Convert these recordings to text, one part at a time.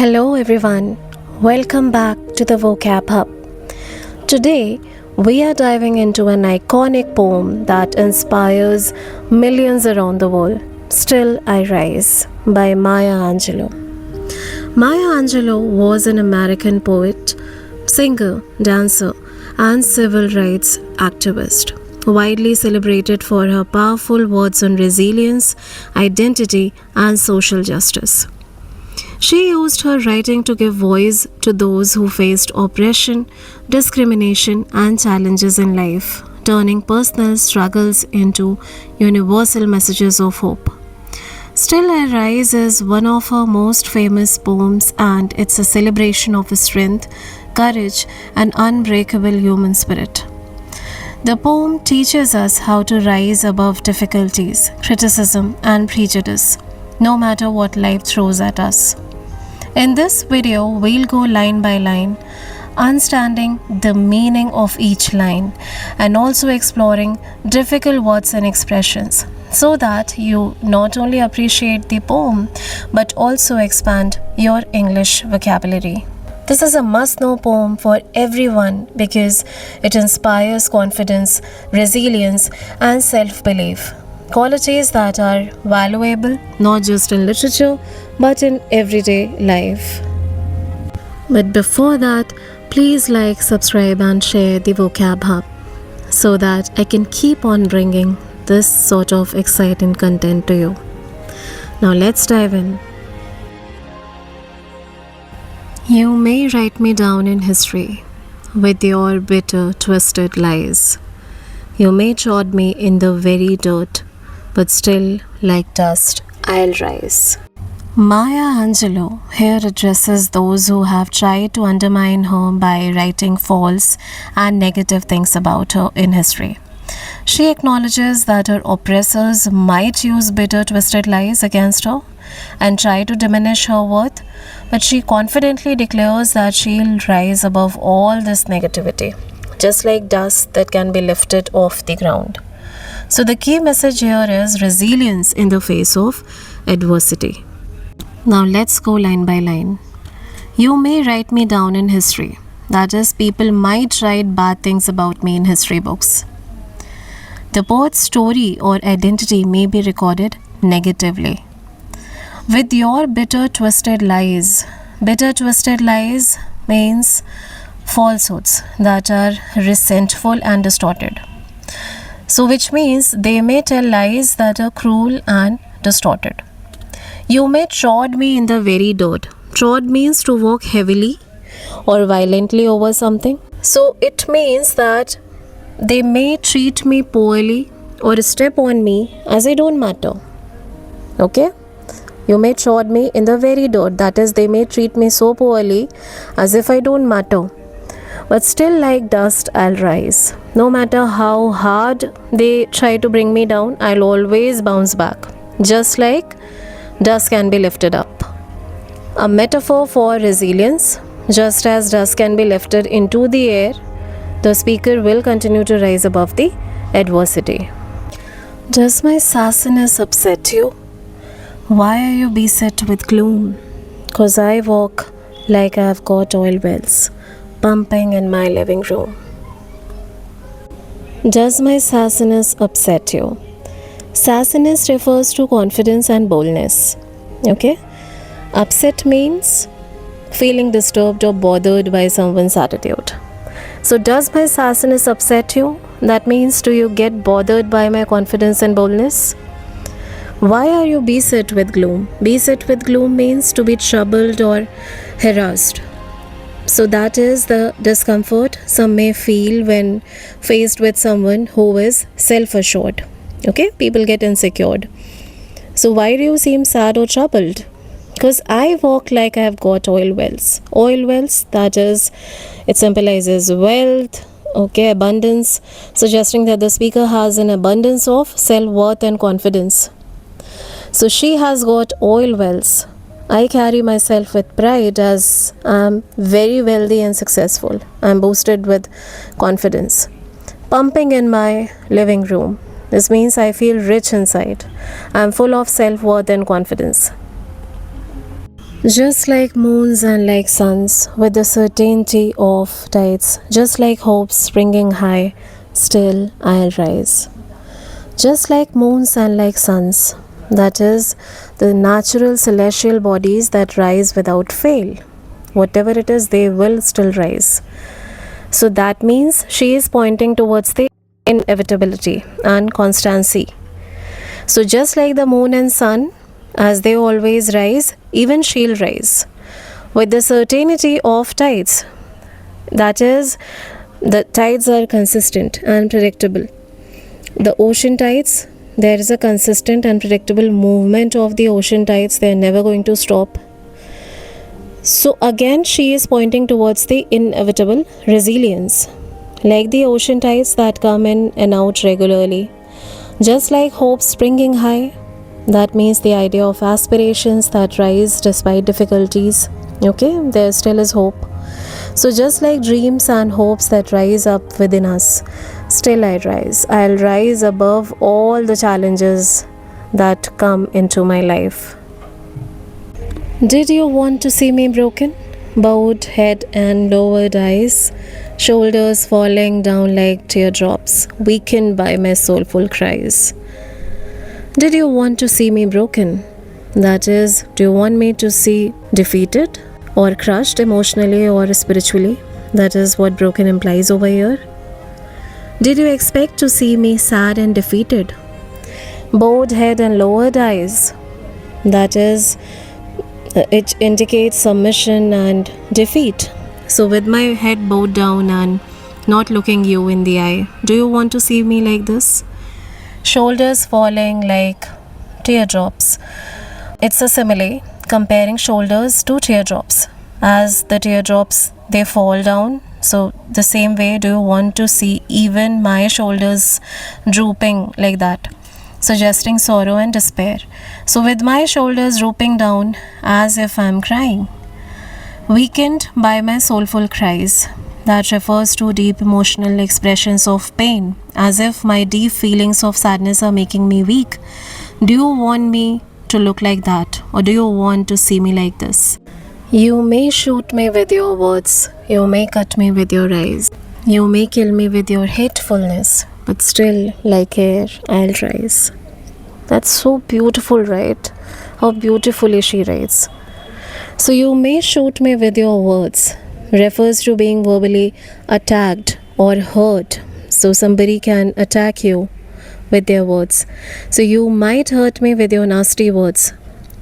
Hello everyone, welcome back to the Vocab Hub. Today we are diving into an iconic poem that inspires millions around the world, Still I Rise by Maya Angelou. Maya Angelou was an American poet, singer, dancer, and civil rights activist, widely celebrated for her powerful words on resilience, identity, and social justice. She used her writing to give voice to those who faced oppression, discrimination, and challenges in life, turning personal struggles into universal messages of hope. Still I Rise is one of her most famous poems, and it's a celebration of strength, courage, and unbreakable human spirit. The poem teaches us how to rise above difficulties, criticism, and prejudice, no matter what life throws at us. In this video, we'll go line by line, understanding the meaning of each line and also exploring difficult words and expressions so that you not only appreciate the poem but also expand your English vocabulary. This is a must-know poem for everyone because it inspires confidence, resilience, and self-belief. Qualities that are valuable not just in literature but in everyday life. But before that, please like, subscribe, and share the Vocab Hub so that I can keep on bringing this sort of exciting content to you. Now let's dive in. You may write me down in history with your bitter, twisted lies. You may trod me in the very dirt, but still, like dust, I'll rise. Maya Angelou here addresses those who have tried to undermine her by writing false and negative things about her in history. She acknowledges that her oppressors might use bitter, twisted lies against her and try to diminish her worth, but she confidently declares that she'll rise above all this negativity, just like dust that can be lifted off the ground. So the key message here is resilience in the face of adversity. Now let's go line by line. You may write me down in history. That is, people might write bad things about me in history books. The poet's story or identity may be recorded negatively. With your bitter, twisted lies. Bitter, twisted lies means falsehoods that are resentful and distorted. So which means they may tell lies that are cruel and distorted. You may trod me in the very dirt. Trod means to walk heavily or violently over something. So it means that they may treat me poorly or step on me as I don't matter. Okay? You may trod me in the very dirt. That is, they may treat me so poorly as if I don't matter. But still, like dust, I'll rise. No matter how hard they try to bring me down, I'll always bounce back. Just like dust can be lifted up. A metaphor for resilience. Just as dust can be lifted into the air, the speaker will continue to rise above the adversity. Does my sassiness upset you? Why are you beset with gloom? 'Cause I walk like I've got oil wells pumping in my living room. Does my sassiness upset you? Sassiness refers to confidence and boldness. Okay? Upset means feeling disturbed or bothered by someone's attitude. So does my sassiness upset you? That means, do you get bothered by my confidence and boldness? Why are you beset with gloom? Beset with gloom means to be troubled or harassed. So that is the discomfort some may feel when faced with someone who is self-assured. Okay? People get insecure. So why do you seem sad or troubled? Because I walk like I have got oil wells. Oil wells, that is, it symbolizes wealth, okay, abundance, suggesting that the speaker has an abundance of self-worth and confidence. So she has got oil wells. I carry myself with pride as I'm very wealthy and successful. I'm boosted with confidence. Pumping in my living room. This means I feel rich inside. I'm full of self-worth and confidence. Just like moons and like suns, with the certainty of tides, just like hopes springing high, still I'll rise. Just like moons and like suns, that is, the natural celestial bodies that rise without fail. Whatever it is, they will still rise. So that means she is pointing towards the inevitability and constancy. So just like the moon and sun, as they always rise, even she'll rise. With the certainty of tides, that is, the tides are consistent and predictable. The ocean tides, there is a consistent and predictable movement of the ocean tides, they are never going to stop. So again, she is pointing towards the inevitable resilience, like the ocean tides that come in and out regularly. Just like hope springing high, that means the idea of aspirations that rise despite difficulties. Okay, there still is hope. So just like dreams and hopes that rise up within us, still I rise. I'll rise above all the challenges that come into my life. Did you want to see me broken? Bowed head and lowered eyes, shoulders falling down like teardrops, weakened by my soulful cries. Did you want to see me broken? That is, do you want me to see defeated or crushed emotionally or spiritually? That is what broken implies over here. Did you expect to see me sad and defeated? Bowed head and lowered eyes. That is, it indicates submission and defeat. So with my head bowed down and not looking you in the eye, do you want to see me like this? Shoulders falling like teardrops. It's a simile comparing shoulders to teardrops. As the teardrops, they fall down. So the same way, do you want to see even my shoulders drooping like that, suggesting sorrow and despair. So with my shoulders drooping down as if I'm crying, weakened by my soulful cries, that refers to deep emotional expressions of pain, as if my deep feelings of sadness are making me weak. Do you want me to look like that, or do you want to see me like this? You may shoot me with your words, you may cut me with your eyes, you may kill me with your hatefulness, but still, like air, I'll rise. That's so beautiful, right? How beautifully she writes. So you may shoot me with your words refers to being verbally attacked or hurt. So somebody can attack you with their words. So you might hurt me with your nasty words.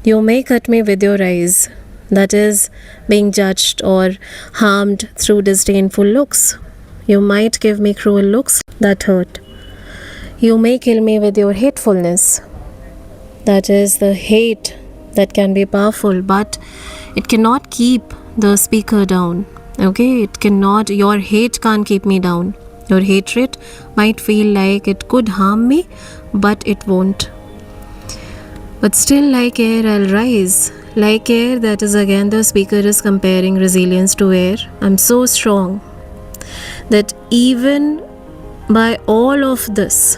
You may cut me with your eyes. That is, being judged or harmed through disdainful looks. You might give me cruel looks that hurt. You may kill me with your hatefulness. That is the hate that can be powerful, but it cannot keep the speaker down. Okay, it cannot, your hate can't keep me down. Your hatred might feel like it could harm me, but it won't. But still, like air, I'll rise. Like air, that is again the speaker is comparing resilience to air. I'm so strong that even by all of this,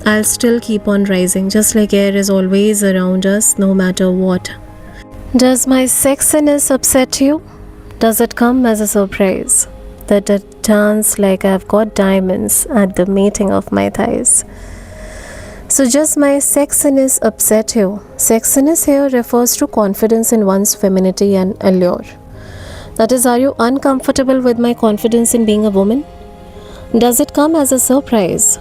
I'll still keep on rising, just like air is always around us, no matter what. Does my sexiness upset you? Does it come as a surprise that I dance like I've got diamonds at the meeting of my thighs? So just my sexiness upset you. Sexiness here refers to confidence in one's femininity and allure. That is, are you uncomfortable with my confidence in being a woman? Does it come as a surprise?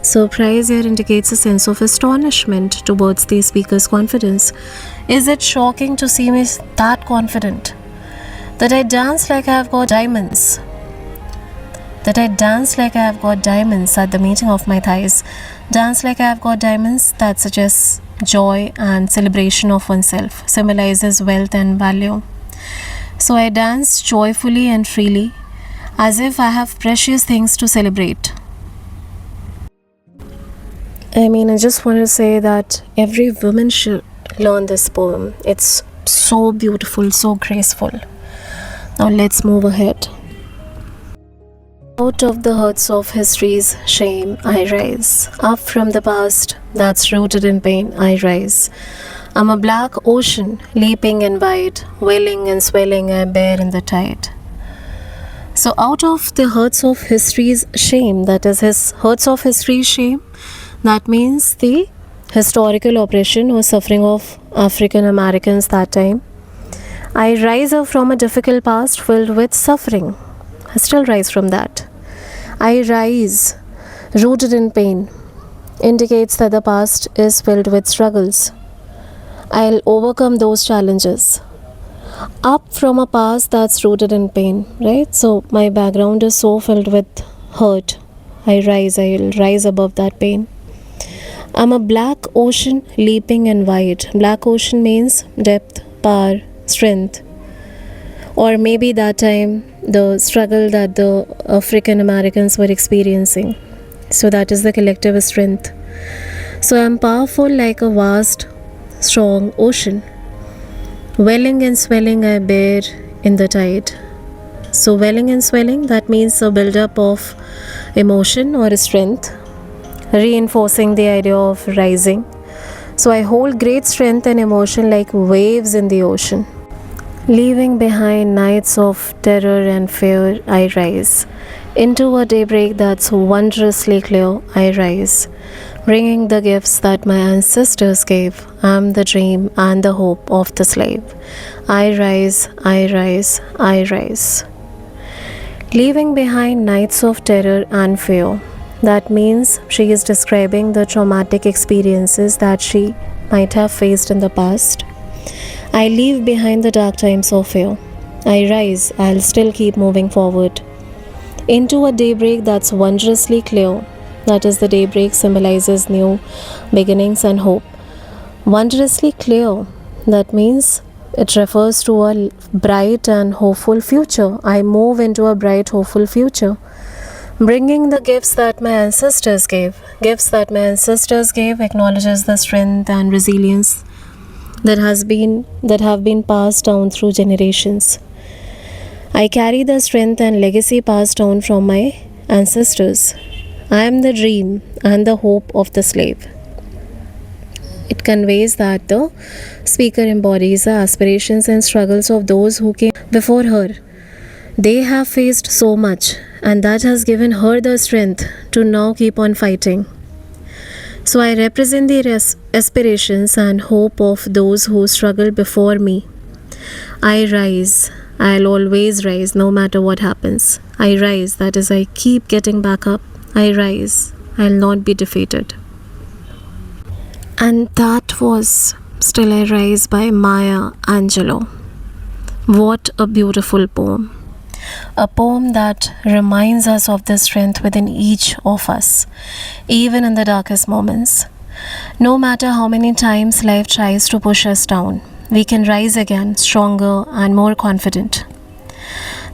Surprise here indicates a sense of astonishment towards the speaker's confidence. Is it shocking to see me that confident? That I dance like I have got diamonds. That I dance like I have got diamonds at the meeting of my thighs. Dance like I have got diamonds, that suggests joy and celebration of oneself, symbolizes wealth and value. So I dance joyfully and freely, as if I have precious things to celebrate. I just want to say that every woman should learn this poem. It's so beautiful, so graceful. Now let's move ahead. Out of the hurts of history's shame, I rise. Up from the past that's rooted in pain, I rise. I'm a black ocean, leaping and wide, wailing and swelling, I bear in the tide. So, out of the hurts of history's shame, that is his hurts of history's shame, that means the historical oppression or suffering of African Americans that time. I rise up from a difficult past filled with suffering. I still rise from that. I rise rooted in pain, indicates that the past is filled with struggles. I'll overcome those challenges. Up from a past that's rooted in pain, right? So my background is so filled with hurt. I'll rise above that pain. I'm a black ocean leaping and wide. Black ocean means depth, power, strength. Or maybe that time the struggle that the African Americans were experiencing. So that is the collective strength. So I'm powerful like a vast, strong ocean. Welling and swelling I bear in the tide. So welling and swelling, that means a build-up of emotion or strength, reinforcing the idea of rising. So I hold great strength and emotion like waves in the ocean. Leaving behind nights of terror and fear, I rise. Into a daybreak that's wondrously clear, I rise. Bringing the gifts that my ancestors gave, I'm the dream and the hope of the slave. I rise, I rise, I rise. Leaving behind nights of terror and fear, that means she is describing the traumatic experiences that she might have faced in the past. I leave behind the dark times of fear. I rise, I'll still keep moving forward. Into a daybreak that's wondrously clear. That is, the daybreak symbolizes new beginnings and hope. Wondrously clear, that means it refers to a bright and hopeful future. I move into a bright, hopeful future. Bringing the gifts that my ancestors gave. Gifts that my ancestors gave acknowledges the strength and resilience that have been passed down through generations. I carry the strength and legacy passed down from my ancestors. I am the dream and the hope of the slave. It conveys that the speaker embodies the aspirations and struggles of those who came before her. They have faced so much, and that has given her the strength to now keep on fighting. So I represent the aspirations and hope of those who struggled before me. I rise. I'll always rise no matter what happens. I rise, that is, I keep getting back up. I rise. I'll not be defeated. And that was Still I Rise by Maya Angelou. What a beautiful poem. A poem that reminds us of the strength within each of us, even in the darkest moments. No matter how many times life tries to push us down, we can rise again, stronger and more confident.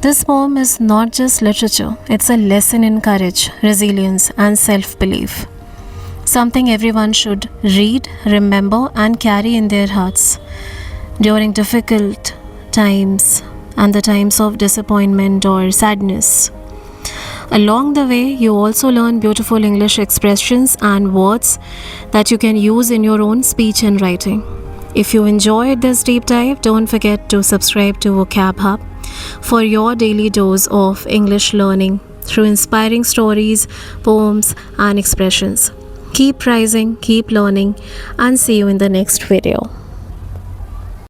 This poem is not just literature, it's a lesson in courage, resilience, and self-belief. Something everyone should read, remember, and carry in their hearts during difficult times and the times of disappointment or sadness. Along the way, you also learn beautiful English expressions and words that you can use in your own speech and writing. If you enjoyed this deep dive, don't forget to subscribe to Vocab Hub for your daily dose of English learning through inspiring stories, poems, and expressions. Keep rising, keep learning, and see you in the next video.